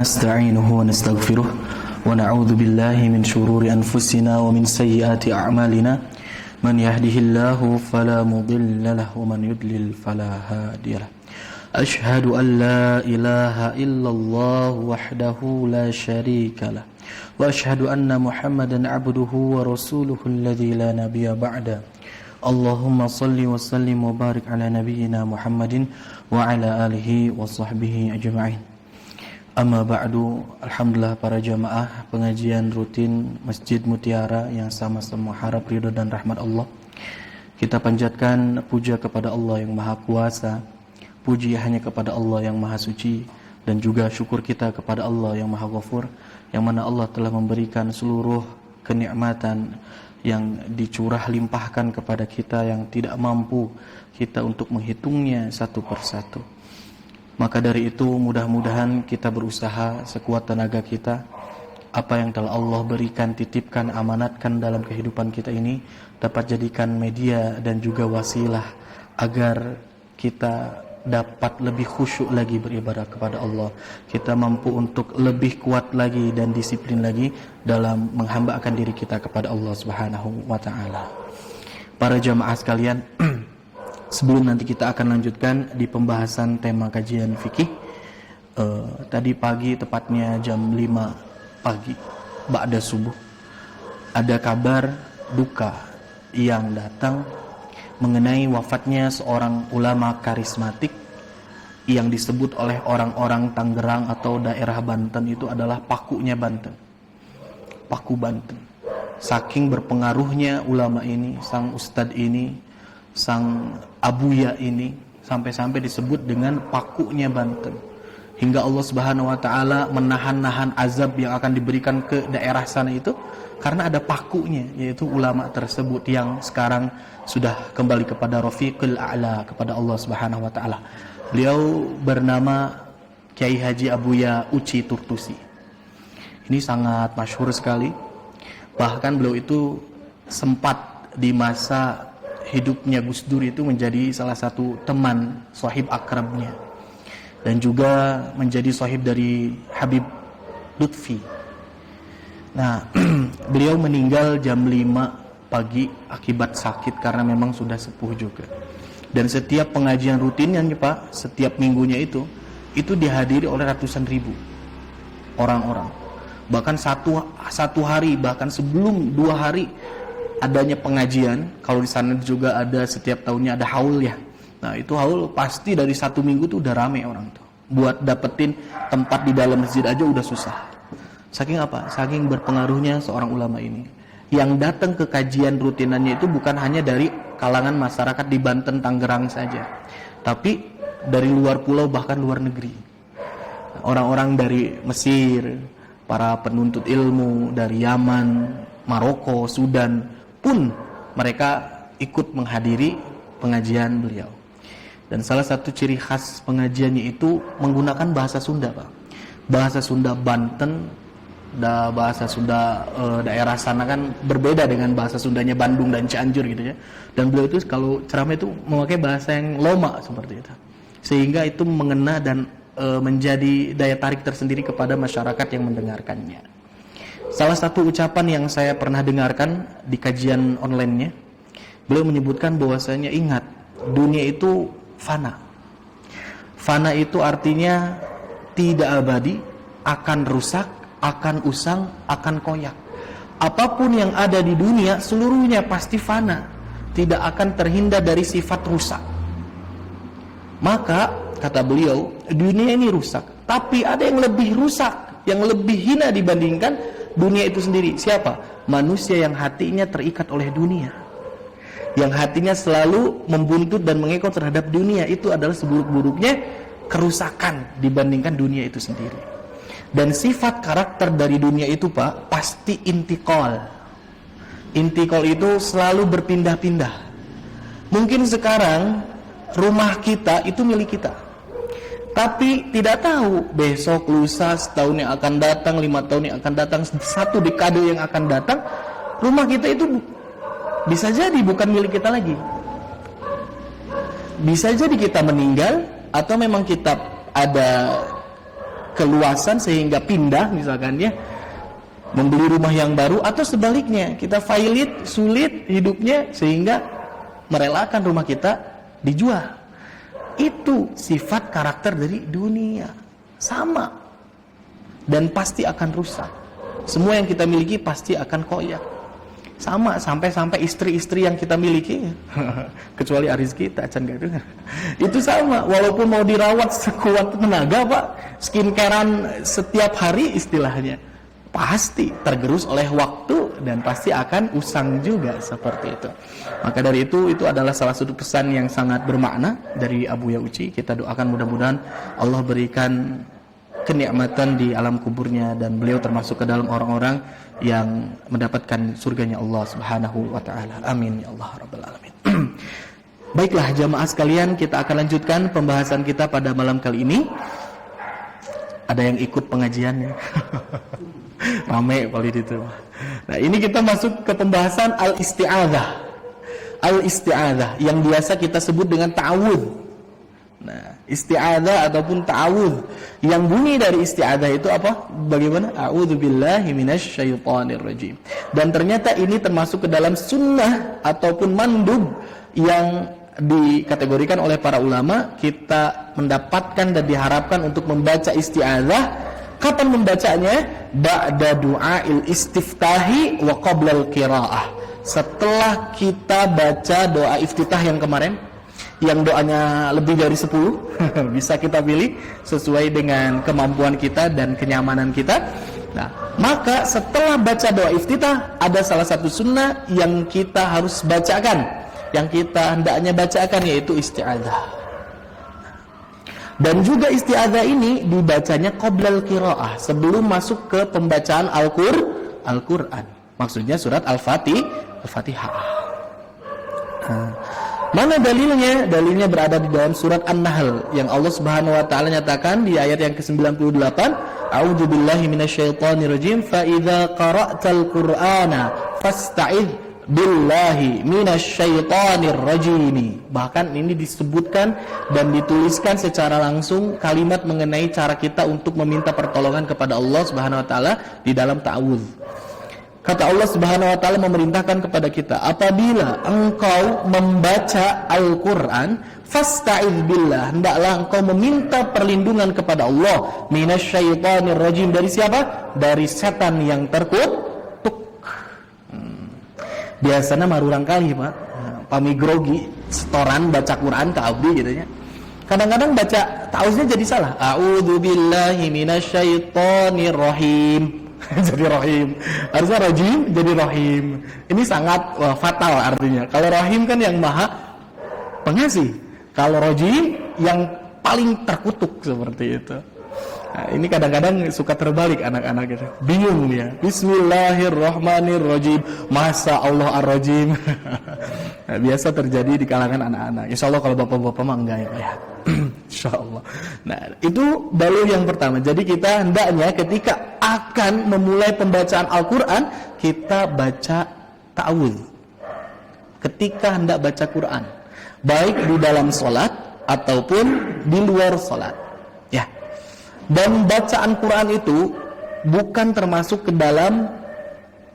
نستعينه ونستغفره ونعوذ بالله من شرور أنفسنا ومن سيئات أعمالنا من يهده الله فلا مضل له ومن يضلل فلا هادي له أشهد أن لا إله إلا الله وحده لا شريك له وأشهد أن محمدا عبده ورسوله الذي لا نبي بعده اللهم صل وسلم وبارك على نبينا محمد وعلى آله وصحبه أجمعين. Amma ba'du, alhamdulillah para jamaah pengajian rutin Masjid Mutiara yang sama-sama harap ridho dan rahmat Allah. Kita panjatkan puja kepada Allah yang Maha Kuasa, puji hanya kepada Allah yang Maha Suci, dan juga syukur kita kepada Allah yang Maha Ghafur, yang mana Allah telah memberikan seluruh kenikmatan yang dicurah limpahkan kepada kita yang tidak mampu kita untuk menghitungnya satu persatu. Maka dari itu mudah-mudahan kita berusaha sekuat tenaga kita, apa yang telah Allah berikan, titipkan, amanatkan dalam kehidupan kita ini dapat jadikan media dan juga wasilah agar kita dapat lebih khusyuk lagi beribadah kepada Allah. Kita mampu untuk lebih kuat lagi dan disiplin lagi dalam menghambakan diri kita kepada Allah Subhanahu wa taala. Para jamaah sekalian, sebelum nanti kita akan lanjutkan di pembahasan tema kajian fikih, tadi pagi tepatnya jam 5 pagi ba'da subuh ada kabar duka yang datang mengenai wafatnya seorang ulama karismatik yang disebut oleh orang-orang Tangerang atau daerah Banten itu adalah pakunya Banten, paku Banten. Saking berpengaruhnya ulama ini, sang ustadz ini, sang abuya ini, sampai-sampai disebut dengan pakunya Banten, hingga Allah Subhanahu wa taala menahan-nahan azab yang akan diberikan ke daerah sana itu karena ada pakunya, yaitu ulama tersebut yang sekarang sudah kembali kepada Rafiqul A'la, kepada Allah Subhanahu wa taala. Beliau bernama Kiai Haji Abuya Uci Turtusi. Ini sangat masyhur sekali. Bahkan beliau itu sempat di masa hidupnya Gus Dur itu menjadi salah satu teman sahib akrabnya, dan juga menjadi sahib dari Habib Lutfi. Nah, beliau meninggal jam 5 pagi akibat sakit karena memang sudah sepuh juga. Dan setiap pengajian rutinnya Pak, setiap minggunya itu dihadiri oleh ratusan ribu orang-orang. Bahkan satu hari, bahkan sebelum 2 hari adanya pengajian, kalau di sana juga ada setiap tahunnya ada haul ya. Nah itu haul pasti dari 1 minggu tuh udah rame orang tuh. Buat dapetin tempat di dalam masjid aja udah susah. Saking apa? Saking berpengaruhnya seorang ulama ini. Yang datang ke kajian rutinannya itu bukan hanya dari kalangan masyarakat di Banten, Tangerang saja, tapi dari luar pulau bahkan luar negeri. Orang-orang dari Mesir, para penuntut ilmu dari Yaman, Maroko, Sudan pun mereka ikut menghadiri pengajian beliau. Dan salah satu ciri khas pengajiannya itu menggunakan bahasa Sunda, Pak. Bahasa Sunda Banten, bahasa Sunda daerah sana kan berbeda dengan bahasa Sundanya Bandung dan Cianjur gitu ya. Dan beliau itu kalau ceramah itu memakai bahasa yang loma seperti itu. Sehingga itu mengena dan menjadi daya tarik tersendiri kepada masyarakat yang mendengarkannya. Salah satu ucapan yang saya pernah dengarkan di kajian online-nya, beliau menyebutkan bahwasanya ingat, dunia itu fana. Fana itu artinya tidak abadi, akan rusak, akan usang, akan koyak. Apapun yang ada di dunia seluruhnya pasti fana, tidak akan terhindar dari sifat rusak. Maka kata beliau, dunia ini rusak, tapi ada yang lebih rusak, yang lebih hina dibandingkan dunia itu sendiri. Siapa? Manusia yang hatinya terikat oleh dunia, yang hatinya selalu membuntut dan mengekor terhadap dunia. Itu adalah seburuk-buruknya kerusakan dibandingkan dunia itu sendiri. Dan sifat karakter dari dunia itu Pak, pasti intikal. Intikal itu selalu berpindah-pindah. Mungkin sekarang rumah kita itu milik kita, tapi tidak tahu besok, lusa, setahun yang akan datang, 5 tahun yang akan datang, 1 dekade yang akan datang, rumah kita itu bisa jadi bukan milik kita lagi. Bisa jadi kita meninggal, atau memang kita ada keluasan sehingga pindah misalkan ya, membeli rumah yang baru, atau sebaliknya kita sulit hidupnya sehingga merelakan rumah kita dijual. Itu sifat karakter dari dunia, sama dan pasti akan rusak. Semua yang kita miliki pasti akan koyak. Sama sampai istri-istri yang kita miliki kecuali aris kita itu sama, walaupun mau dirawat sekuat tenaga Pak, skincarean setiap hari istilahnya, pasti tergerus oleh waktu dan pasti akan usang juga seperti itu. Maka dari itu adalah salah satu pesan yang sangat bermakna dari Abuya Uci. Kita doakan mudah-mudahan Allah berikan kenikmatan di alam kuburnya dan beliau termasuk ke dalam orang-orang yang mendapatkan surganya Allah Subhanahu wa taala. Amin ya Allah rabbal alamin. Baiklah jamaah sekalian, kita akan lanjutkan pembahasan kita pada malam kali ini. Ada yang ikut pengajiannya. Rame kali itu. Nah, ini kita masuk ke pembahasan al-isti'adzah. Al-isti'adzah yang biasa kita sebut dengan ta'awudz. Nah, isti'adzah ataupun ta'awudz, yang bunyi dari isti'adzah itu apa? Bagaimana? A'udzubillahi minasyaitonir rajim. Dan ternyata ini termasuk ke dalam sunnah ataupun mandub yang dikategorikan oleh para ulama. Kita mendapatkan dan diharapkan untuk membaca isti'adzah. Kapan membacanya? Ba'da du'ail istiftahi wa qablal qiraah. Setelah kita baca doa iftitah yang kemarin, yang doanya lebih dari 10 bisa kita pilih sesuai dengan kemampuan kita dan kenyamanan kita. Nah, maka setelah baca doa iftitah ada salah satu sunnah yang kita harus bacakan, yang kita hendaknya bacakan, yaitu isti'adzah. Dan juga isti'adzah ini dibacanya qoblal qiraah, sebelum masuk ke pembacaan Al-Qur'an. Maksudnya surat Al-Fatihah. Mana dalilnya? Dalilnya berada di dalam surat An-Nahl yang Allah Subhanahu wa taala nyatakan di ayat yang ke-98, A'udzubillahi minasyaitonirrajim, fa idza qara'tal qur'ana fasta'idz billahi minasyaitonirrajim. Bahkan ini disebutkan dan dituliskan secara langsung kalimat mengenai cara kita untuk meminta pertolongan kepada Allah Subhanahu wa taala di dalam ta'awudz. Kata Allah Subhanahu wa taala memerintahkan kepada kita, apabila engkau membaca Al-Qur'an, fasta'idz billah, hendaklah engkau meminta perlindungan kepada Allah minasyaitonir rajim. Dari siapa? Dari setan yang terkutuk. Biasanya marurang kali Pak, pami grogi setoran baca Quran ke abdi gitu ya. Kadang-kadang baca ta'awuznya jadi salah. A'udzubillahi minasyaitonir rahim. Jadi rahim, harusnya rajim jadi rahim. Ini sangat fatal artinya. Kalau rahim kan yang maha pengasih, kalau rajim yang paling terkutuk, seperti itu. Nah, ini kadang-kadang suka terbalik anak-anak gitu, bingung dia. Bismillahirrahmanirrahim, masa Allah ar-rajim. Nah, biasa terjadi di kalangan anak-anak. Insya Allah kalau bapak-bapak mah enggak ya. Insya Allah. Nah, itu dalil yang pertama. Jadi kita hendaknya ketika akan memulai pembacaan Al-Quran, kita baca ta'awudz ketika hendak baca Quran, baik di dalam sholat ataupun di luar sholat ya. Dan bacaan Quran itu bukan termasuk ke dalam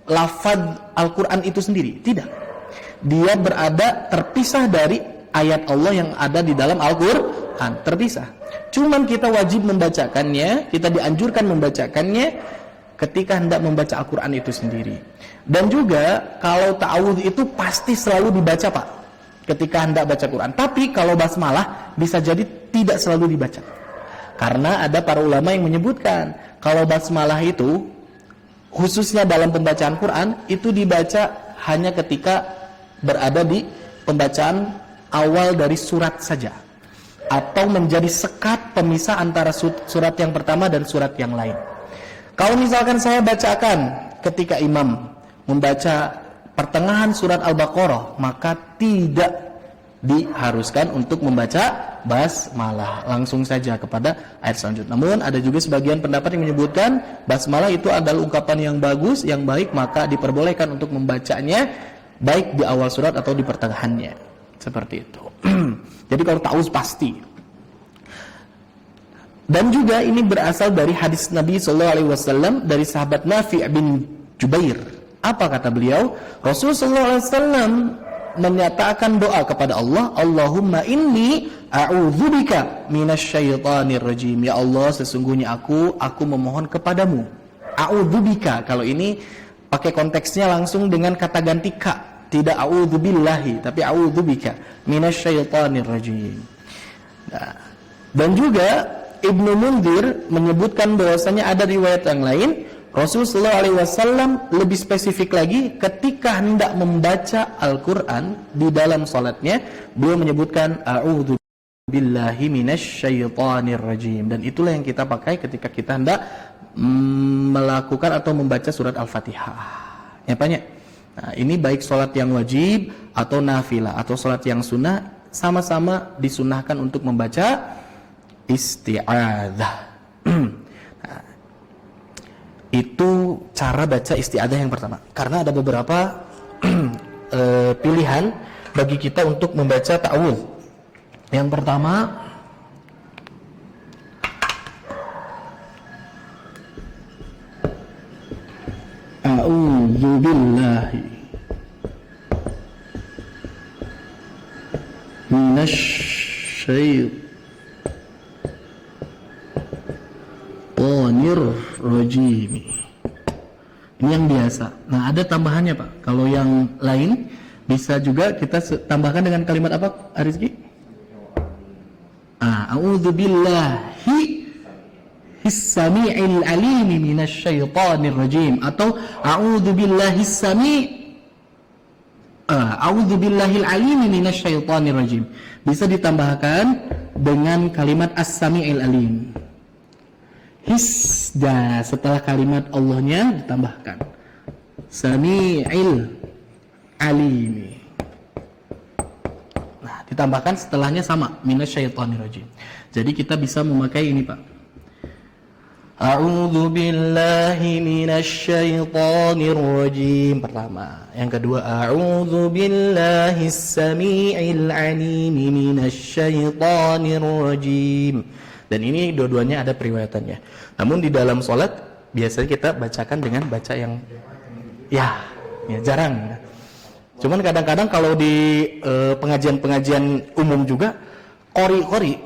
lafaz Al-Quran itu sendiri, tidak. Dia berada terpisah dari ayat Allah yang ada di dalam Al-Quran, terpisah. Cuman kita wajib membacakannya, kita dianjurkan membacakannya ketika hendak membaca Al-Quran itu sendiri. Dan juga kalau ta'awudz itu pasti selalu dibaca Pak, ketika hendak baca Quran. Tapi kalau basmalah bisa jadi tidak selalu dibaca. Karena ada para ulama yang menyebutkan kalau basmalah itu khususnya dalam pembacaan Quran itu dibaca hanya ketika berada di pembacaan awal dari surat saja, atau menjadi sekat pemisah antara surat yang pertama dan surat yang lain. Kalau misalkan saya bacakan ketika imam membaca pertengahan surat Al-Baqarah, maka tidak diharuskan untuk membaca basmalah, langsung saja kepada ayat selanjutnya. Namun ada juga sebagian pendapat yang menyebutkan basmalah itu adalah ungkapan yang bagus, yang baik, maka diperbolehkan untuk membacanya baik di awal surat atau di pertengahannya. Seperti itu. Jadi kalau ta'awudz pasti. Dan juga ini berasal dari hadis Nabi SAW dari sahabat Nafi' bin Jubair. Apa kata beliau? Rasulullah SAW menyatakan doa kepada Allah, Allahumma inni a'udzubika minasyaitonir rajim. Ya Allah, sesungguhnya aku memohon kepadamu. A'udzubika, kalau ini pakai konteksnya langsung dengan kata ganti ka, tidak a'udzubillahi, tapi a'udzubika minasyaitonir rajim. Nah, dan juga Ibnu Munzir menyebutkan bahwasanya ada riwayat yang lain, Rasulullah SAW lebih spesifik lagi ketika hendak membaca Al-Quran di dalam salatnya, beliau menyebutkan a'udzu billahi minasyaitonir rajim, dan itulah yang kita pakai ketika kita hendak melakukan atau membaca surat Al-Fatihah. Ya, banyak. Nah, ini baik salat yang wajib atau nafilah atau salat yang sunnah, sama-sama disunahkan untuk membaca isti'adzah. Nah, itu cara baca isti'adzah yang pertama. Karena ada beberapa pilihan bagi kita untuk membaca ta'awudz. Yang pertama, a'udzu billahi minasyaitonir rajim. Ini yang biasa. Nah, ada tambahannya, Pak. Kalau yang lain bisa juga kita tambahkan dengan kalimat apa, Arizki? A'udzu billahi his-sami'il alim minasyaitonir rajim, atau a'udzu billahis a'udzubillahil alim minasyaitonir rajim. Bisa ditambahkan dengan kalimat as-sami'il alim. Hisda, setelah kalimat Allahnya ditambahkan sami'il alim. Nah, ditambahkan setelahnya sama minasyaitonir rajim. Jadi kita bisa memakai ini, Pak. A'udzu billahi minasyaitonir rajim pertama. Yang kedua, a'udzu billahis samii'il 'alim minasyaitonir rajim. Dan ini dua-duanya ada periwayatannya. Namun di dalam salat biasanya kita bacakan dengan baca yang ya jarang. Cuman kadang-kadang kalau di pengajian-pengajian umum juga qori-qori,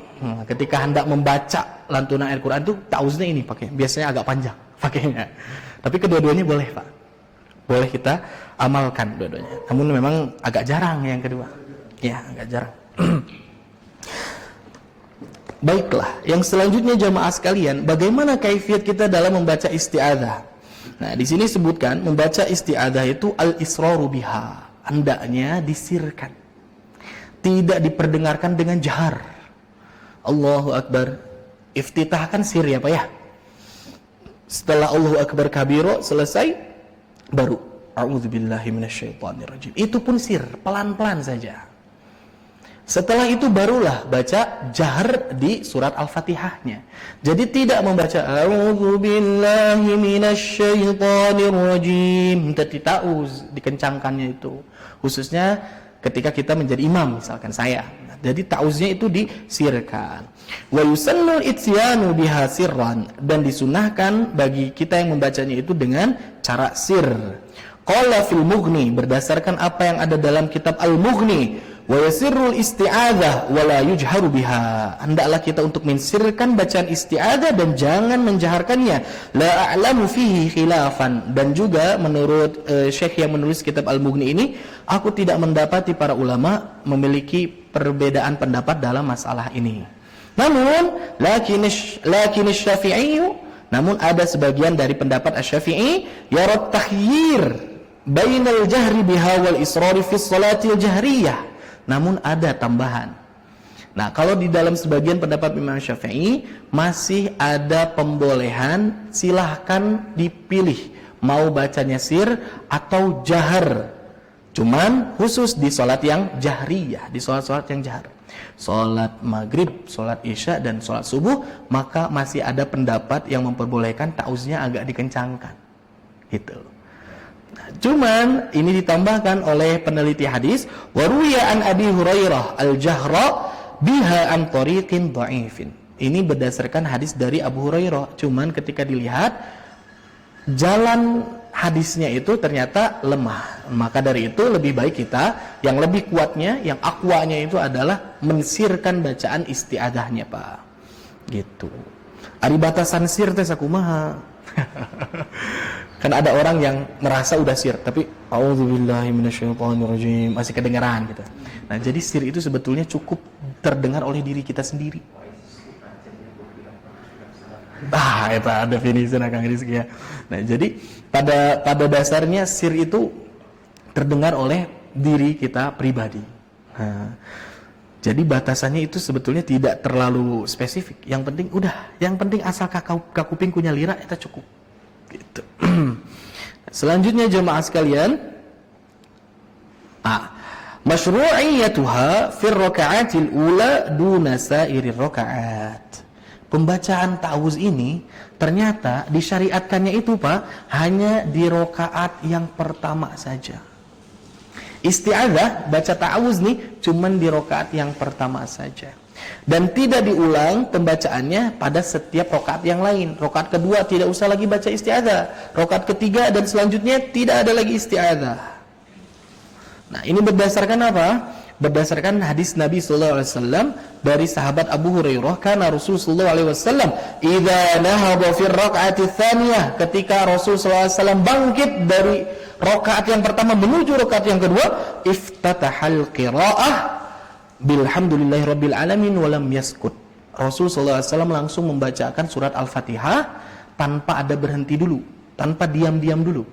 ketika hendak membaca lantunan Al-Quran itu ta'awudznya ini pakai, biasanya agak panjang pakainya. Tapi kedua-duanya boleh, Pak. Boleh kita amalkan dua-duanya. Namun memang agak jarang yang kedua. Ya, agak jarang. Baiklah, yang selanjutnya jamaah sekalian, bagaimana kaifiat kita dalam membaca isti'adzah? Nah, di sini sebutkan membaca isti'adzah itu al-israru biha, hendaknya disirkan, tidak diperdengarkan dengan jahar. Allahu Akbar, iftitah kan sir ya Pak ya. Setelah Allahu Akbar kabiro selesai, baru a'udzubillahi minasyaitonirrajim. Itu pun sir, pelan-pelan saja. Setelah itu barulah baca jahar di surat Al-Fatihahnya. Jadi tidak membaca a'udzubillahi minasyaitonirrajim, tapi ta'uz dikencangkannya itu. Khususnya ketika kita menjadi imam, misalkan saya. Jadi ta'uznya itu disirkan. Wa yusannul ityanu biha sirran, dan disunahkan bagi kita yang membacanya itu dengan cara sir. Qala fil Mughni, berdasarkan apa yang ada dalam kitab Al-Mughni, wa yasirrul isti'adzah wa la yujharu biha, hendaklah kita untuk mensirkan bacaan isti'adzah dan jangan menjaharkannya. La a'lamu fihi khilafan, dan juga menurut Syekh yang menulis kitab Al-Mughni ini, aku tidak mendapati para ulama memiliki perbedaan pendapat dalam masalah ini. Namun lakin Syafi'i, namun ada sebagian dari pendapat Asy-Syafi'i yarat takhyir bainal jahri biha wal israri fi shalatil jahriyah. Namun ada tambahan. Nah, kalau di dalam sebagian pendapat Imam Syafi'i masih ada pembolehan, silahkan dipilih mau bacanya sir atau jahar. Cuman khusus di sholat yang jahriyah, di sholat-sholat yang jahar. Sholat maghrib, sholat isya, dan sholat subuh, maka masih ada pendapat yang memperbolehkan ta'uznya agak dikencangkan. Gitu. Cuman ini ditambahkan oleh peneliti hadis, wa ruwiya an Abi Hurairah al-jahra biha an tariqin dha'ifin. Ini berdasarkan hadis dari Abu Hurairah. Cuman ketika dilihat jalan hadisnya itu ternyata lemah. Maka dari itu lebih baik kita yang lebih kuatnya, yang akwanya itu adalah mensirkan bacaan isti'adzahnya, Pak. Gitu. Ari batasan sir teh sakumaha. Kan ada orang yang merasa udah sir, tapi auzubillahi minasyaitonirrajim masih kedengaran gitu. Nah, jadi sir itu sebetulnya cukup terdengar oleh diri kita sendiri. Itu definisi Kang Rizky ya. Nah, jadi pada dasarnya sir itu terdengar oleh diri kita pribadi. Nah, jadi batasannya itu sebetulnya tidak terlalu spesifik. Yang penting asal kakuping kunya lira itu cukup. Gitu. Selanjutnya jemaah sekalian, masyru'iyatuha fir raka'atil ula duna sairir raka'at. Pembacaan ta'awuz ini ternyata disyariatkannya itu, Pak, hanya di rakaat yang pertama saja. Isti'adzah baca ta'awuz nih cuman di rakaat yang pertama saja. Dan tidak diulang pembacaannya pada setiap rakaat yang lain. Rakaat kedua tidak usah lagi baca isti'adzah. Rakaat ketiga dan selanjutnya tidak ada lagi isti'adzah. Nah, ini berdasarkan apa? Berdasarkan hadis Nabi sallallahu alaihi wasallam dari sahabat Abu Hurairah, karena Rasul sallallahu alaihi wasallam idza nahada fi raka'ati tsaniyah, ketika Rasul sallallahu alaihi wasallam bangkit dari rakaat yang pertama menuju rakaat yang kedua, iftatahal qiraah bilhamdulillahirabbil alamin wa lam yaskut. Rasul sallallahu alaihi wasallam langsung membacakan surat Al-Fatihah tanpa ada berhenti dulu, tanpa diam-diam dulu.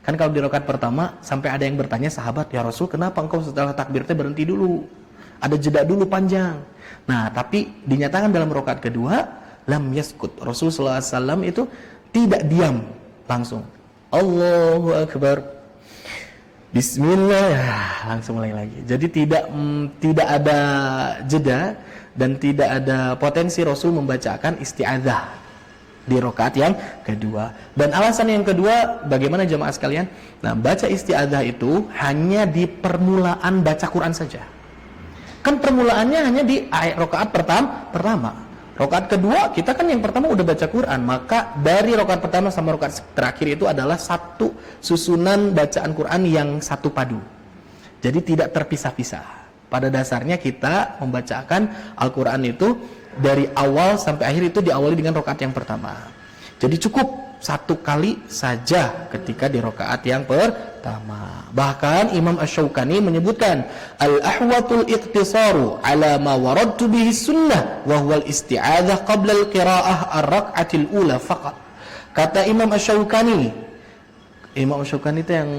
Kan kalau di rakaat pertama sampai ada yang bertanya sahabat, "Ya Rasul, kenapa engkau setelah takbir teh berhenti dulu? Ada jeda dulu panjang." Nah, tapi dinyatakan dalam rakaat kedua lam yaskut. Rasul sallallahu alaihi wasallam itu tidak diam, langsung Allahu akbar, Bismillah, langsung mulai lagi. Jadi tidak ada jeda dan tidak ada potensi Rasul membacakan isti'adzah di rakaat yang kedua. Dan alasan yang kedua, bagaimana jemaah sekalian? Nah, baca isti'adzah itu hanya di permulaan baca Quran saja. Kan permulaannya hanya di rakaat pertama. Rakaat kedua kita kan yang pertama udah baca Quran, maka dari rakaat pertama sampai rakaat terakhir itu adalah satu susunan bacaan Quran yang satu padu. Jadi tidak terpisah-pisah. Pada dasarnya kita membacakan Al-Quran itu dari awal sampai akhir itu diawali dengan rakaat yang pertama. Jadi cukup satu kali saja ketika di rakaat yang pertama. Bahkan Imam Asy-Syaukani menyebutkan al-ahwatul iqtisaru ala ma waradtu bihi sunnah wa huwa al-isti'adzah qabla al-qira'ah ar-rak'atil ula faqat. Kata Imam Asy-Syaukani itu yang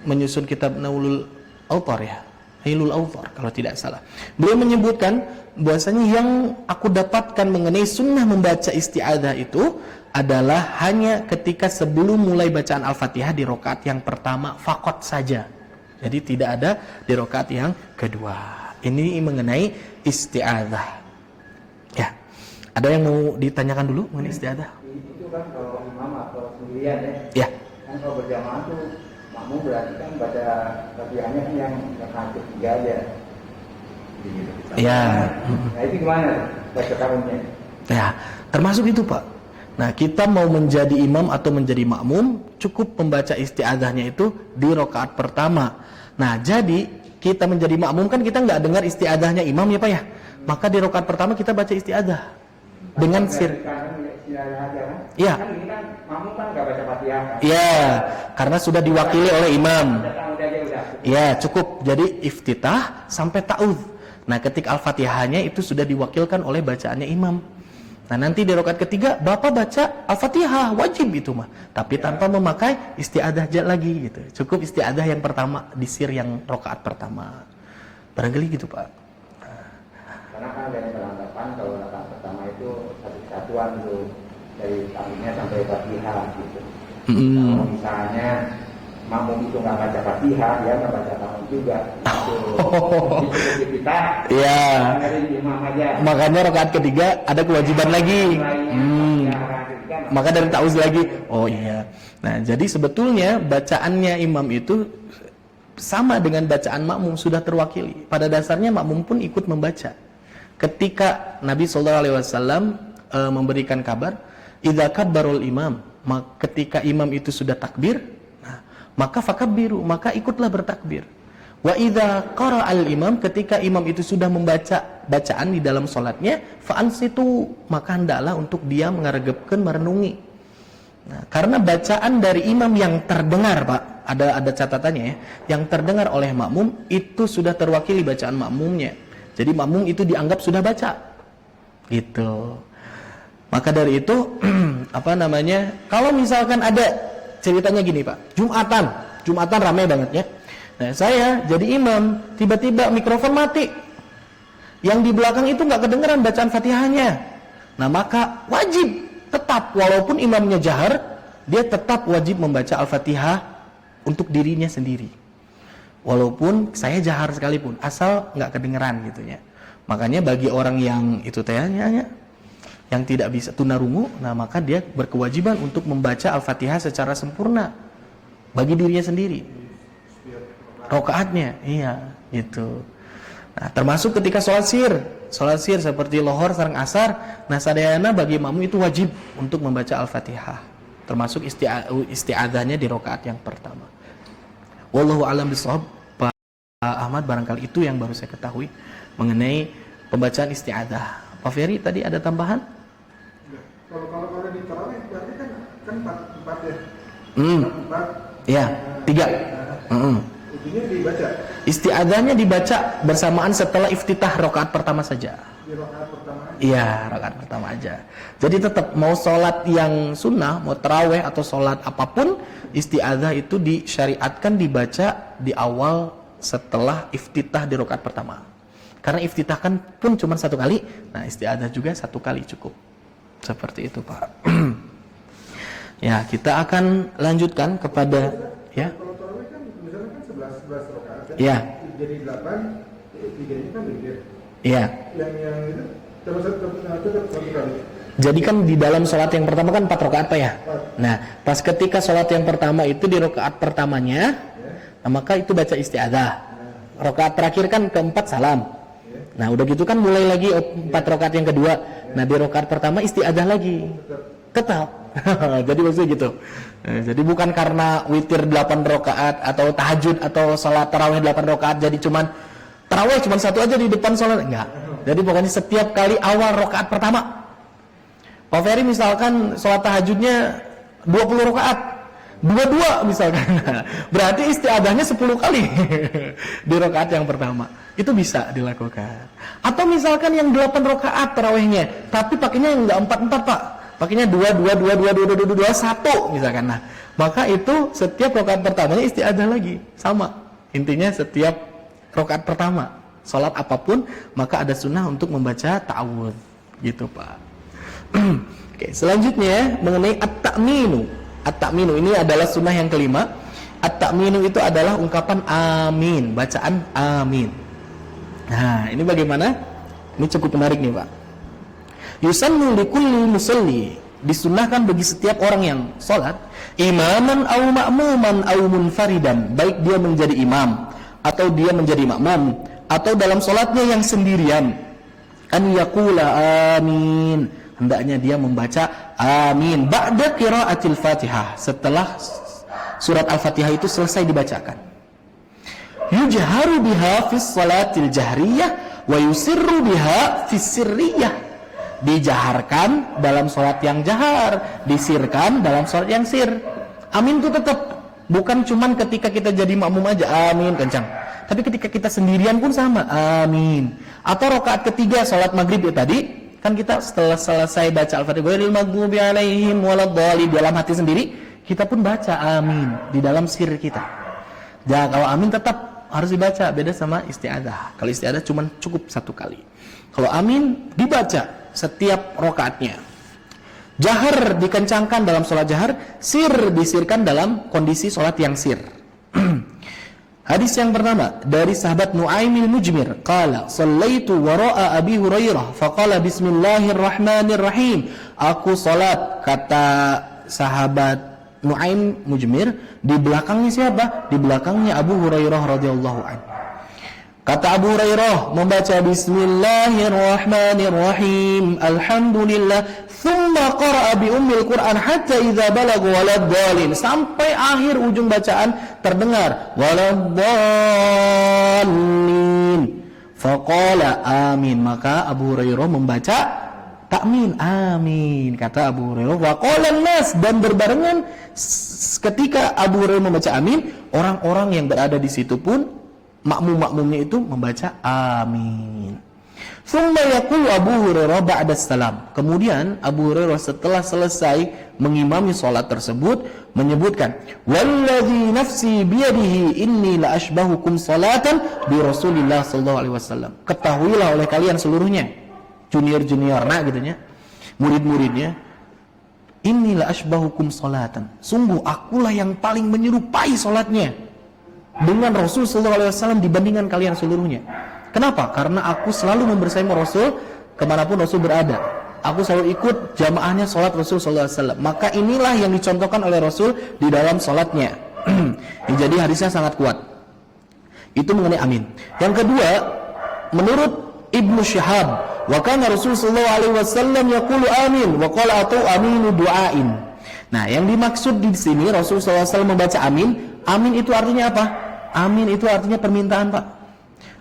menyusun kitab Nailul Awtar ya. Nailul Awtar kalau tidak salah. Beliau menyebutkan bahwasanya yang aku dapatkan mengenai sunnah membaca isti'adzah itu adalah hanya ketika sebelum mulai bacaan Al-Fatihah di rakaat yang pertama faqat saja. Jadi tidak ada di rakaat yang kedua. Ini mengenai isti'adzah. Ya. Ada yang mau ditanyakan dulu mengenai isti'adzah? Itu kan kalau imam atau sendirian ya. Ya. Kan kalau berjamaah tuh makmum berarti kan baca Fatihahnya kan yang rakaat ketiga aja. Ya. Nah, itu gimana baca tahunnya? Ya, termasuk itu, Pak. Nah, kita mau menjadi imam atau menjadi makmum, cukup membaca isti'adzahnya itu di rakaat pertama. Nah, jadi kita menjadi makmum kan kita nggak dengar isti'adzahnya imam ya, Pak ya. Maka di rakaat pertama kita baca isti'adzah dengan sir. Iya. Kan ini kan makmum kan nggak baca Fatihah kan? Iya, karena sudah diwakili oleh imam. Iya, cukup. Jadi iftitah sampai ta'udz. Nah, ketika Al-Fatihahnya itu sudah diwakilkan oleh bacaannya imam. Nah, nanti di rakaat ketiga Bapak baca Al-Fatihah, wajib itu mah, tapi tanpa memakai isti'adzah lagi gitu. Cukup isti'adzah yang pertama di sir yang rakaat pertama. Barangkali gitu, Pak. Karena kan ada yang beranggapan kalau rakaat pertama itu satu kesatuan tuh dari tahunnya sampai Fatihah gitu. Kalau misalnya makmum itu nggak baca Fatihah, dia nggak baca tahun juga. Itu kita. Iya. Makanya rakaat ketiga ada kewajiban lagi. Maka dari ta'awuz lagi. Oh iya. Nah, jadi sebetulnya bacaannya imam itu sama dengan bacaan makmum, sudah terwakili. Pada dasarnya makmum pun ikut membaca. ketika Nabi SAW memberikan kabar, idza kabbarul imam, ketika imam itu sudah takbir, maka fakabbiru, maka ikutlah bertakbir. Wa idza qara'al imam, ketika imam itu sudah membaca bacaan di dalam salatnya, fa'ansitu, maka hendaklah untuk dia mengaregepkeun merenungi. Nah, karena bacaan dari imam yang terdengar, Pak, ada catatannya ya, yang terdengar oleh makmum itu sudah terwakili bacaan makmumnya. Jadi makmum itu dianggap sudah baca. Gitu. Maka dari itu kalau misalkan ada ceritanya gini, Pak. Jumatan ramai banget ya. Nah, saya jadi imam, tiba-tiba mikrofon mati. Yang di belakang itu nggak kedengeran bacaan Fatihahnya. Nah, maka wajib tetap, walaupun imamnya jahar, dia tetap wajib membaca Al-Fatihah untuk dirinya sendiri. Walaupun saya jahar sekalipun, asal nggak kedengeran gitu ya. Makanya bagi orang yang itu tanya, yang tidak bisa tunarungu, nah maka dia berkewajiban untuk membaca Al-Fatihah secara sempurna bagi dirinya sendiri. Rokaatnya, iya, gitu. Nah, termasuk ketika sholat sir seperti lohor sareng asar, nah sadayana bagi makmum itu wajib untuk membaca Al-Fatihah, termasuk isti'adzahnya di rokaat yang pertama. Wallahu a'lam bishawab. Pak Ahmad, barangkali itu yang baru saya ketahui mengenai pembacaan isti'adzah. Pak Ferry tadi ada tambahan? Kalau di tarawih berarti kan 4 ya. 4. Iya, 3. Ujungnya dibaca. Isti'adzahnya dibaca bersamaan setelah iftitah rakaat pertama saja. Di rakaat pertama aja. Iya, rakaat pertama aja. Jadi tetap mau sholat yang sunnah, mau tarawih atau sholat apapun, isti'adzah itu disyariatkan dibaca di awal setelah iftitah di rakaat pertama. Karena iftitah kan pun cuma 1 kali, nah isti'adzah juga 1 kali cukup. Seperti itu, Pak. Ya, kita akan lanjutkan kepada ya. Kalau tarawih kan misalnya kan 11 rakaat kan. Iya. Jadi 8, 3-nya kan witir. Iya. Yang itu tetap 1 kali. Jadi kan di dalam sholat yang pertama kan 4 rakaat, Pak ya. Nah, pas ketika sholat yang pertama itu di rakaat pertamanya, nah, maka itu baca isti'adzah. Rakaat terakhir kan keempat salam. Nah, udah gitu kan mulai lagi 4 rakaat yang kedua. Nah, di rakaat pertama isti'adzah lagi. Tetap. Jadi maksudnya gitu. Nah, jadi bukan karena witir 8 rakaat atau tahajud atau salat tarawih 8 rakaat jadi cuman tarawih cuma 1 aja di depan salat, enggak. Jadi pokoknya setiap kali awal rakaat pertama. Pak Ferry misalkan salat tahajudnya 20 rakaat, 22 misalkan. Berarti isti'adzahnya 10 kali di rakaat yang pertama. Itu bisa dilakukan. Atau misalkan yang 8 rakaat tarawihnya, tapi pakainya enggak 4-4, Pak. Pakainya 2-2-2-2-2-2-1 misalkan. Nah, maka itu setiap rakaat pertamanya isti'adzah lagi. Sama. Intinya setiap rakaat pertama salat apapun maka ada sunnah untuk membaca ta'awudz. Gitu, Pak. Oke, selanjutnya mengenai at-ta'minu. At-ta'minu ini adalah sunnah yang kelima. At-ta'minu itu adalah ungkapan amin, bacaan amin. Nah, ini bagaimana? Ini cukup menarik nih, Pak. Yusannu likulli musalli, disunnahkan bagi setiap orang yang sholat, imaman au ma'muman au munfaridan, baik dia menjadi imam atau dia menjadi makmum atau dalam sholatnya yang sendirian, an yaqula amin, hendaknya dia membaca amin ba'da qiraatil Fatihah, setelah surat Al-Fatihah itu selesai dibacakan. Yujharu biha fis salatil jahriyah wa yusirru biha fis sirriyah, dijaharkan dalam sholat yang jahar, disirkan dalam sholat yang sir. Amin itu tetap bukan cuman ketika kita jadi makmum aja amin kencang, tapi ketika kita sendirian pun sama amin. Atau rakaat ketiga sholat maghrib ya tadi kan kita setelah selesai baca Al-Fatihah ghairil maghdubi alaihim waladhdallin, di dalam hati sendiri kita pun baca amin di dalam sir kita. Ya, kalau amin tetap harus dibaca, beda sama isti'adzah. Kalau isti'adzah cuma cukup 1 kali. Kalau amin dibaca setiap rakaatnya. Jahar dikencangkan dalam sholat jahar, sir disirkan dalam kondisi sholat yang sir. Hadis yang pertama dari sahabat Nu'aimil Mujmir, qala shallaitu wara'a Abi Hurairah faqala bismillahirrahmanirrahim. Aku salat, kata sahabat Nu'aim Mujmir, di belakangnya siapa? Di belakangnya Abu Hurairah radhiyallahu anhu. Kata Abu Hurairah membaca Bismillahirrahmanirrahim, Alhamdulillah, thumma qara'a bi ummil Qur'an hatta idza balagha waladdallin, sampai akhir ujung bacaan terdengar waladdallin. Faqala amin, maka Abu Hurairah membaca takmin, amin, kata Abu Hurairah. Waqala nas, dan berbarengan ketika Abu Hurairah membaca amin, orang-orang yang berada di situ pun makmum-makmumnya itu membaca amin. Thumma yaqulu Abu Hurairah ba'da salam. Kemudian Abu Hurairah setelah selesai mengimami salat tersebut menyebutkan, "Walladzi nafsi biyadihi inni la ashbahukum salatan bi Rasulillah sallallahu alaihi wasallam." Ketahuilah oleh kalian seluruhnya, junior-juniorna gitu nya, murid-muridnya, "Inni la ashbahukum salatan." Sungguh akulah yang paling menyerupai salatnya dengan Rasul sallallahu alaihi wasallam dibandingkan kalian seluruhnya. Kenapa? Karena aku selalu membersamai Rasul kemanapun Rasul berada. Aku selalu ikut jamaahnya salat Rasul sallallahu alaihi wasallam. Maka inilah yang dicontohkan oleh Rasul di dalam salatnya. Jadi hadisnya sangat kuat. Itu mengenai amin. Yang kedua, menurut Ibnu Syihab, wa kana Rasul sallallahu alaihi wasallam yaqulu amin wa qala atu aminu du'ain. Nah, yang dimaksud di sini Rasul sallallahu alaihi wasallam membaca amin. Amin itu artinya apa? Amin itu artinya permintaan, Pak.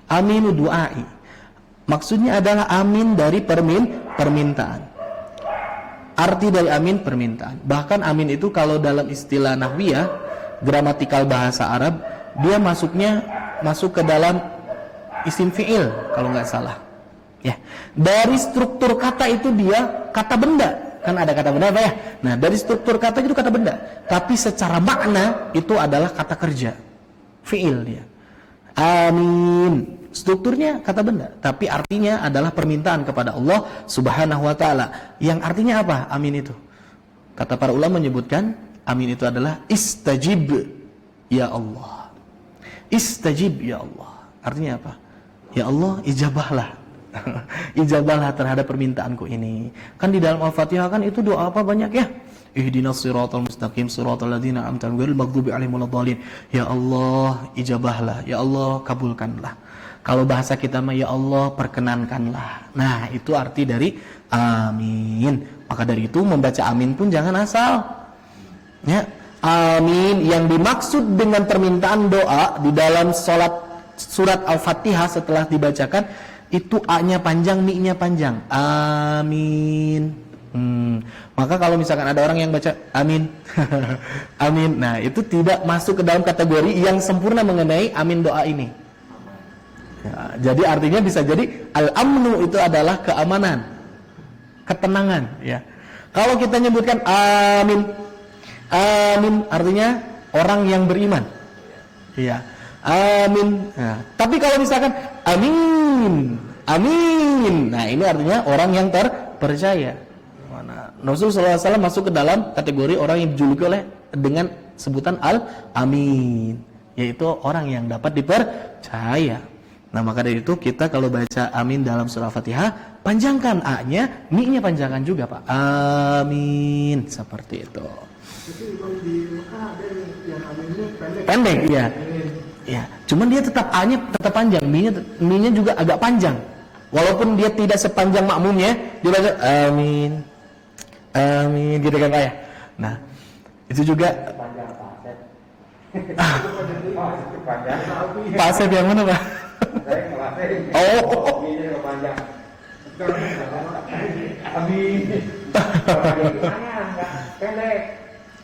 Aminu du'ai. Maksudnya adalah amin dari permintaan. Arti dari amin permintaan. Bahkan amin itu kalau dalam istilah nahwiyah, gramatikal bahasa Arab, dia masuk ke dalam isim fi'il kalau nggak salah. Ya. Dari struktur kata itu dia kata benda. Kan ada kata benda apa ya? Nah, dari struktur kata itu kata benda. Tapi secara makna itu adalah kata kerja. Fi'il dia. Amin. Strukturnya kata benda, tapi artinya adalah permintaan kepada Allah Subhanahu wa taala. Yang artinya apa? Amin itu. Kata para ulama menyebutkan amin itu adalah istajib ya Allah. Istajib ya Allah. Artinya apa? Ya Allah, ijabahlah. Ijabahlah terhadap permintaanku ini. Kan di dalam Al-Fatihah kan itu doa apa banyak ya? Ihdinas siratal mustaqim siratal ladzina an'amta 'alaihim ghairil maghdubi 'alaihim waladdallin. Ya Allah, ijabahlah. Ya Allah, kabulkanlah. Kalau bahasa kita mah ya Allah, perkenankanlah. Nah, itu arti dari amin. Maka dari itu membaca amin pun jangan asal. Ya, amin yang dimaksud dengan permintaan doa di dalam surat Al-Fatihah setelah dibacakan itu A-nya panjang, Mi-nya panjang. Amin. Maka kalau misalkan ada orang yang baca amin amin, nah itu tidak masuk ke dalam kategori yang sempurna mengenai amin doa ini ya, jadi artinya bisa jadi al-amnu itu adalah keamanan, ketenangan ya. Kalau kita nyebutkan amin, amin artinya orang yang beriman ya, amin. Nah, tapi kalau misalkan amin, amin, nah ini artinya orang yang terpercaya. Rasul SAW masuk ke dalam kategori orang yang dijuluki oleh dengan sebutan al-amin, yaitu orang yang dapat dipercaya. Nah, maka dari itu kita kalau baca amin dalam surah Fatihah, panjangkan A-nya, Mi-nya panjangkan juga, Pak. Amin, seperti itu. Jadi di Mekah ada yang aminnya pendek. Pendek, iya. Ya, cuman dia tetap A-nya tetap panjang, Mi-nya juga agak panjang. Walaupun dia tidak sepanjang makmumnya, dia baca amin. Amin, gitu kan Pak ya. Nah, itu juga Pak Asep yang mana Pak? Oh,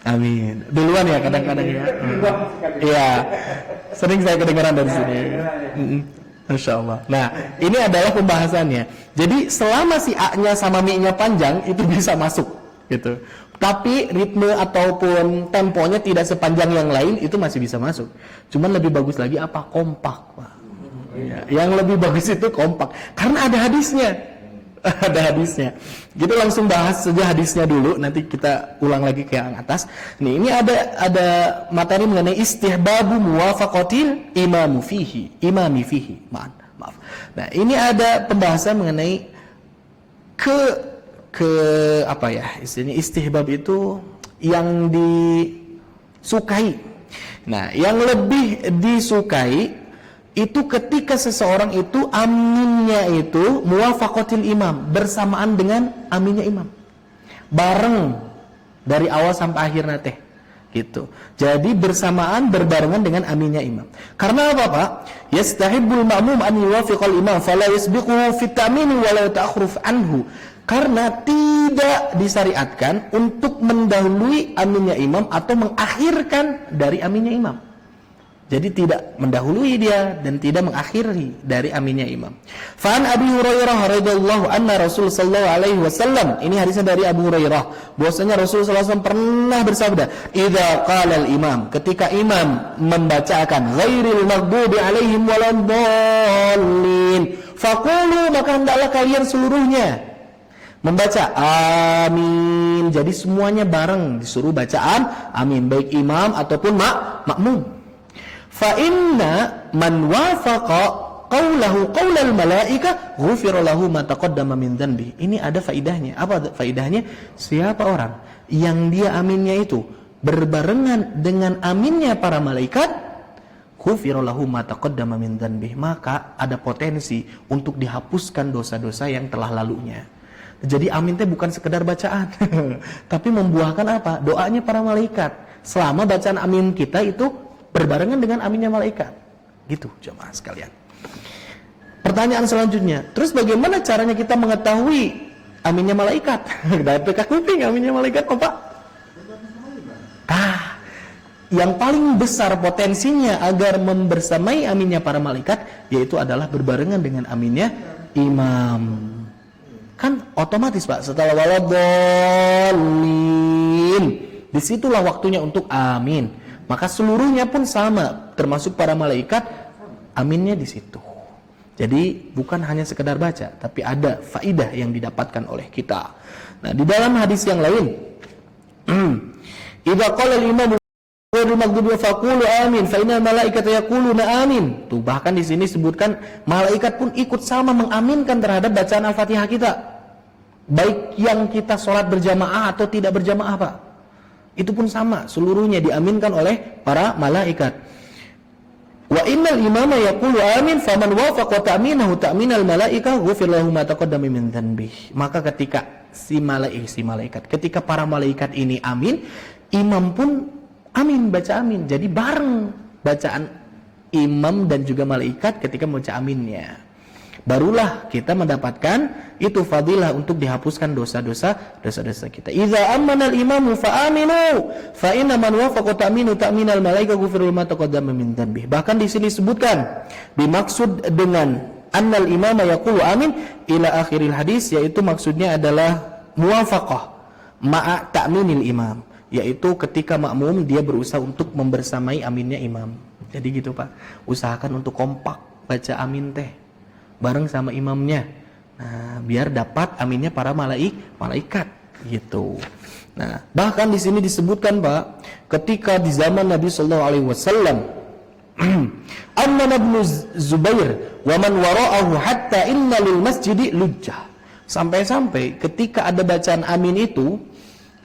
amin. Duluan ya kadang-kadang ya. Iya, sering saya kedengaran dari sini. Masya Allah. Nah, ini adalah pembahasannya. Jadi selama si A-nya sama Mi-nya panjang itu bisa masuk, gitu. Tapi ritme ataupun temponya tidak sepanjang yang lain itu masih bisa masuk. Cuman lebih bagus lagi apa? Kompak, Pak. Ya, yang lebih bagus itu kompak. Karena ada hadisnya. Ada hadisnya. Kita langsung bahas saja hadisnya dulu. Nanti kita ulang lagi ke yang atas. Nih, ini ada materi mengenai istihbabu muwafaqatil imami fihi. Maaf. Nah, ini ada pembahasan mengenai apa ya? Istilahnya istihbab itu yang disukai. Nah, yang lebih disukai itu ketika seseorang itu aminnya itu muwafaqatil imam, bersamaan dengan aminnya imam. Bareng dari awal sampai akhir nate. Gitu. Jadi bersamaan berbarengan dengan aminnya imam. Karena apa, Pak? Yastahibbul ma'mum an yuwafiqal imam fala yasbiquhu fit ta'min wa la ta'khuruf anhu. Karena tidak disyariatkan untuk mendahului aminnya imam atau mengakhirkan dari aminnya imam. Jadi tidak mendahului dia dan tidak mengakhiri dari aminnya imam. Fa'an Abi Hurairah radhiyallahu anna Rasul sallallahu alaihi wasallam, ini hadisnya dari Abu Hurairah, bahwasanya Rasul sallallahu alaihi wasallam pernah bersabda, "Idza qala al-imam," ketika imam membacakan ghairil maghdubi alaihim waladdallin, faqulu, maka hendaklah kalian seluruhnya membaca amin. Jadi semuanya bareng disuruh bacaan amin, baik imam ataupun makmum. Fa inna man wafaqa qaulahu qaulal malaika ghufira lahu ma taqaddama min dzanbi. Ini ada faidahnya. Apa faidahnya? Siapa orang yang dia aminnya itu berbarengan dengan aminnya para malaikat, ghufira lahu ma taqaddama min dzanbi, maka ada potensi untuk dihapuskan dosa-dosa yang telah lalunya. Jadi amin itu bukan sekedar bacaan tapi membuahkan apa? Doanya para malaikat. Selama bacaan amin kita itu berbarengan dengan aminnya malaikat. Gitu jemaah sekalian. Pertanyaan selanjutnya, terus bagaimana caranya kita mengetahui aminnya malaikat? Dari peka kuping aminnya malaikat apa? Yang paling besar potensinya agar membersamai aminnya para malaikat yaitu adalah berbarengan dengan aminnya imam. Kan otomatis, Pak, setelah waladdallin, disitulah waktunya untuk amin. Maka seluruhnya pun sama, termasuk para malaikat, aminnya di situ. Jadi bukan hanya sekedar baca, tapi ada faidah yang didapatkan oleh kita. Nah, di dalam hadis yang lain, idza qala al-imam ghairil maghdubi faqulu amin fa innal malaikata yaquluna amin. Tuh, bahkan di sini sebutkan malaikat pun ikut sama mengaminkan terhadap bacaan Al-Fatihah kita. Baik yang kita sholat berjamaah atau tidak berjamaah, Pak. Itu pun sama, seluruhnya diaminkan oleh para malaikat. Wa innal imama yaqulu amin faman wafaqa ta'minahu ta'minal malaika ghufir lahu ma taqaddama min dzanbihi. Maka ketika si malaikat, ketika para malaikat ini amin, imam pun amin, baca amin. Jadi bareng bacaan imam dan juga malaikat ketika membaca aminnya. Barulah kita mendapatkan itu fadilah untuk dihapuskan dosa-dosa kita. Idza amana al-imamu fa aminu fa inna man wafaqa ta'minu ta'minal malaika ghufira ma taqaddama min dzanbihi. Bahkan di sini disebutkan dimaksud dengan annal imama yaqulu amin ila akhiril hadis, yaitu maksudnya adalah muwafaqah ma'a ta'minil imam, yaitu ketika makmum dia berusaha untuk membersamai aminnya imam. Jadi gitu, Pak. Usahakan untuk kompak baca amin teh bareng sama imamnya. Nah, biar dapat aminnya para malaikat gitu. Nah, bahkan di sini disebutkan, Pak, ketika di zaman Nabi sallallahu alaihi wasallam Amman ibn Zubair wa man wara'ahu hatta inna lil masjidi lujjah. Sampai-sampai ketika ada bacaan amin itu,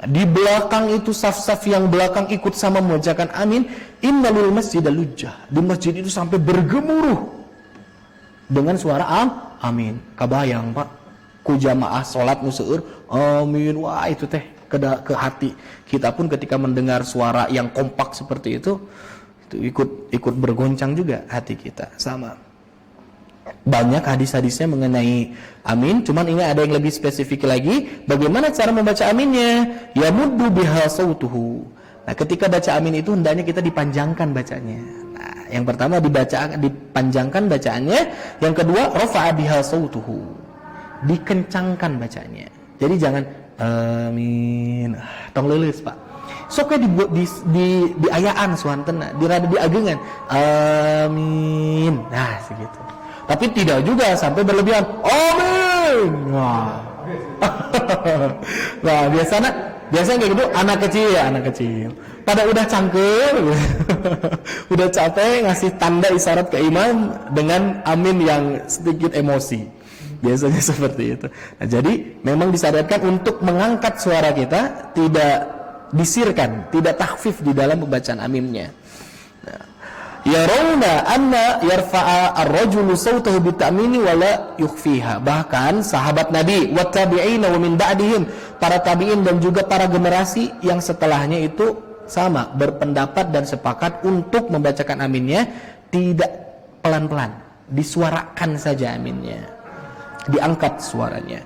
di belakang itu saf-saf yang belakang ikut sama membacakan amin, inna lil masjida lujjah. Di masjid itu sampai bergemuruh dengan suara amin. Kabayang, Pak, ku jamaah salat nu seueur amin, wah itu teh ke hati kita pun ketika mendengar suara yang kompak seperti itu ikut bergoncang juga hati kita. Sama banyak hadis-hadisnya mengenai amin, cuman ini ada yang lebih spesifik lagi, bagaimana cara membaca aminnya. Yamuddu biha sautuhu. Nah, ketika baca amin itu hendaknya kita dipanjangkan bacanya. Nah, yang pertama dipanjangkan bacaannya, yang kedua rafa'a biha sautuhu, dikencangkan bacanya. Jadi jangan amin tong leuleus, Pak. Soknya dibuat di ayaan suantena, dirada diagengan amin. Nah, segitu. Tapi tidak juga sampai berlebihan amin. Nah, biasanya kayak gitu anak kecil. Pada udah cangkel, udah capek ngasih tanda isyarat ke imam dengan amin yang sedikit emosi. Biasanya seperti itu. Nah, jadi memang disyariatkan untuk mengangkat suara kita, tidak disirkan, tidak takhfif di dalam pembacaan aminnya. Nah, yarawna anna yarfa'a ar-rajulu sawtahu bitamini wa la yukhfiha. Bahkan sahabat Nabi wa tabi'ina wa min ba'dihim, para tabi'in dan juga para generasi yang setelahnya itu sama berpendapat dan sepakat untuk membacakan aminnya tidak pelan-pelan, disuarakan saja aminnya, diangkat suaranya.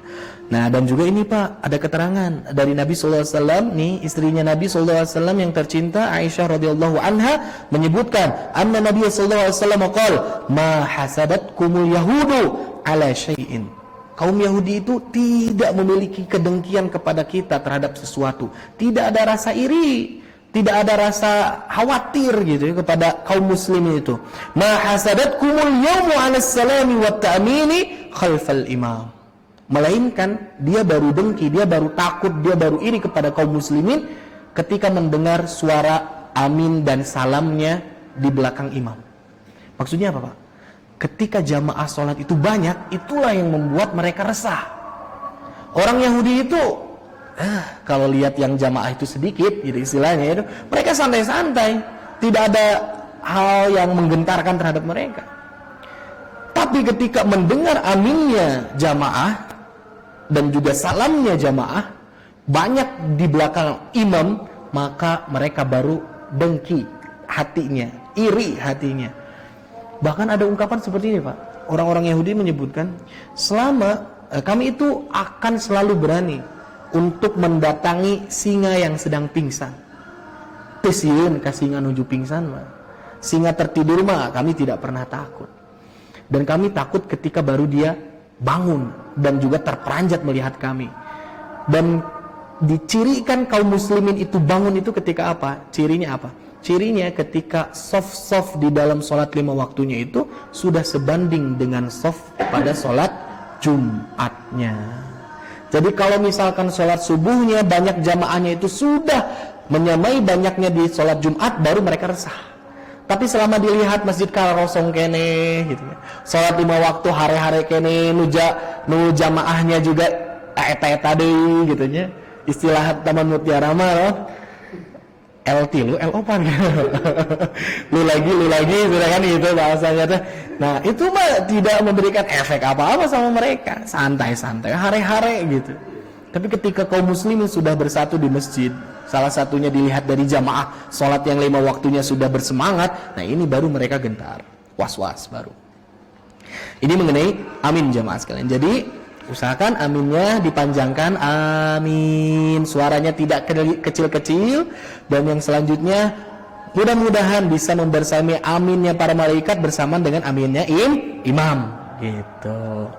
Nah, dan juga ini Pak, ada keterangan dari Nabi SAW nih, istrinya Nabi SAW yang tercinta Aisyah radhiyallahu anha menyebutkan, anna Nabi SAW qala ma hasadatkumul yahudu ala syai'in. Kaum Yahudi itu tidak memiliki kedengkian kepada kita terhadap sesuatu, tidak ada rasa iri, tidak ada rasa khawatir gitu ya, kepada kaum muslimin itu. Ma hasadatkumul yawmu 'ala salami wat ta'mini khalfal imam. Melainkan dia baru dengki, dia baru takut, dia baru iri kepada kaum muslimin ketika mendengar suara amin dan salamnya di belakang imam. Maksudnya apa Pak? Ketika jamaah sholat itu banyak, itulah yang membuat mereka resah. Orang Yahudi itu kalau lihat yang jamaah itu sedikit, gitu istilahnya itu, mereka santai-santai, tidak ada hal yang menggentarkan terhadap mereka. Tapi ketika mendengar aminnya jamaah dan juga salamnya jamaah banyak di belakang imam, maka mereka baru dengki hatinya, iri hatinya. Bahkan ada ungkapan seperti ini Pak, orang-orang Yahudi menyebutkan, selama kami itu akan selalu berani untuk mendatangi singa yang sedang pingsan. Tesieun ka singa nuju pingsan mah, singa tertidur mah kami tidak pernah takut. Dan kami takut ketika baru dia bangun dan juga terperanjat melihat kami. Dan dicirikan kaum muslimin itu bangun itu ketika apa? Cirinya apa? Cirinya ketika soft di dalam sholat 5 waktunya itu sudah sebanding dengan soft pada sholat Jumatnya. Jadi kalau misalkan sholat subuhnya banyak jamaahnya itu sudah menyamai banyaknya di sholat Jumat, baru mereka resah. Tapi selama dilihat masjid karosong kene gitu ya, sholat 5 waktu hari-hari kene, nu jamaahnya juga eta-eta deui gitu nya, istilah Taman Mutiara mah loh, LT lu L-opan lu lagi sudah kan gitu bahasanya tuh. Nah itu mah tidak memberikan efek apa-apa sama mereka, santai-santai hari-hari gitu. Tapi ketika kaum muslimin sudah bersatu di masjid, salah satunya dilihat dari jamaah sholat yang 5 waktunya sudah bersemangat, nah ini baru mereka gentar, was-was baru. Ini mengenai amin jamaah sekalian. Jadi usahakan aminnya dipanjangkan, amin, suaranya tidak kecil-kecil. Dan yang selanjutnya, mudah-mudahan bisa membersami aminnya para malaikat bersamaan dengan aminnya imam gitu.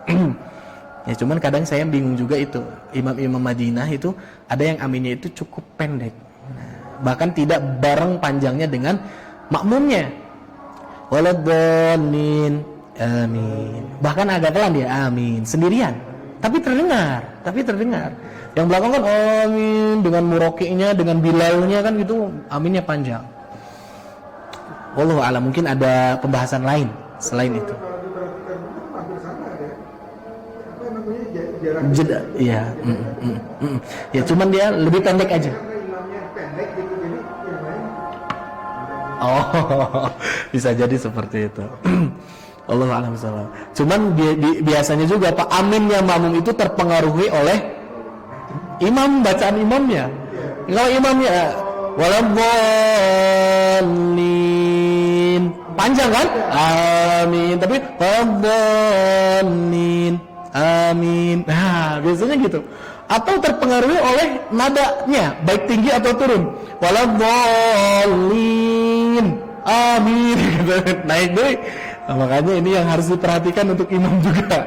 Ya cuman kadang saya bingung juga itu, imam-imam Madinah itu ada yang aminnya itu cukup pendek, bahkan tidak bareng panjangnya dengan makmumnya. Waladhdallin, amin. Bahkan agak pelan dia, amin, sendirian. Tapi terdengar. Yang belakang kan amin dengan murokinya, dengan bilalnya kan gitu, aminnya panjang. Wallahu a'lam, mungkin ada pembahasan lain selain itu. Jeda, ya, ya cuman dia lebih pendek aja. Oh, bisa jadi seperti itu. Allahu a'lam bishawab. Cuman biasanya juga Pak, aminnya makmum itu terpengaruhi oleh imam, bacaan imamnya. Kalau imamnya waladhdallin panjang kan? Amin. Tapi waladhdallin, amin. Nah, biasanya gitu. Atau terpengaruhi oleh nadanya, baik tinggi atau turun. Waladhdallin, amin. Naik deh. Nah, makanya ini yang harus diperhatikan untuk imam juga.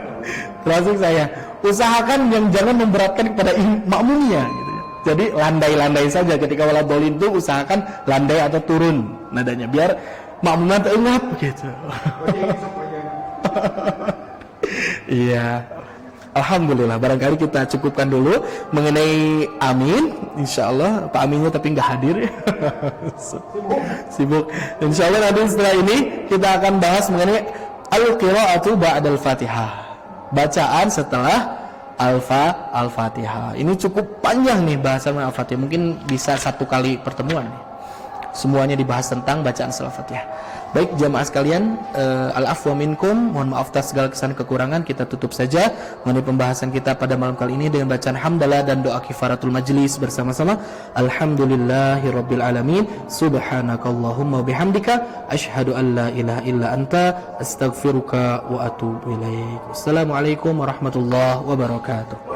Termasuk saya, usahakan yang jangan memberatkan kepada makmumnya gitu ya. Jadi landai-landai saja ketika waladhdallin itu, usahakan landai atau turun nadanya biar makmumnya teringat gitu. Iya. Alhamdulillah, barangkali kita cukupkan dulu mengenai amin. Insyaallah Pak Aminnya tapi nggak hadir. Sibuk. Insyaallah nanti setelah ini kita akan bahas mengenai al-qira'atu ba'dal Fatihah. Bacaan setelah Al-Fatihah. Ini cukup panjang nih bahasan Al-Fatihah. Mungkin bisa 1 kali pertemuan nih. Semuanya dibahas tentang bacaan setelah Fatihah. Baik jamaah sekalian, al-afwa minkum, mohon maaf atas segala kesan kekurangan. Kita tutup saja mengenai pembahasan kita pada malam kali ini dengan bacaan hamdalah dan doa kifaratul majlis bersama-sama. Alhamdulillahirabbil alamin. Subhanakallahumma bihamdika asyhadu an la ilaha illa anta astaghfiruka wa atubu ilaik. Wassalamualaikum warahmatullahi wabarakatuh.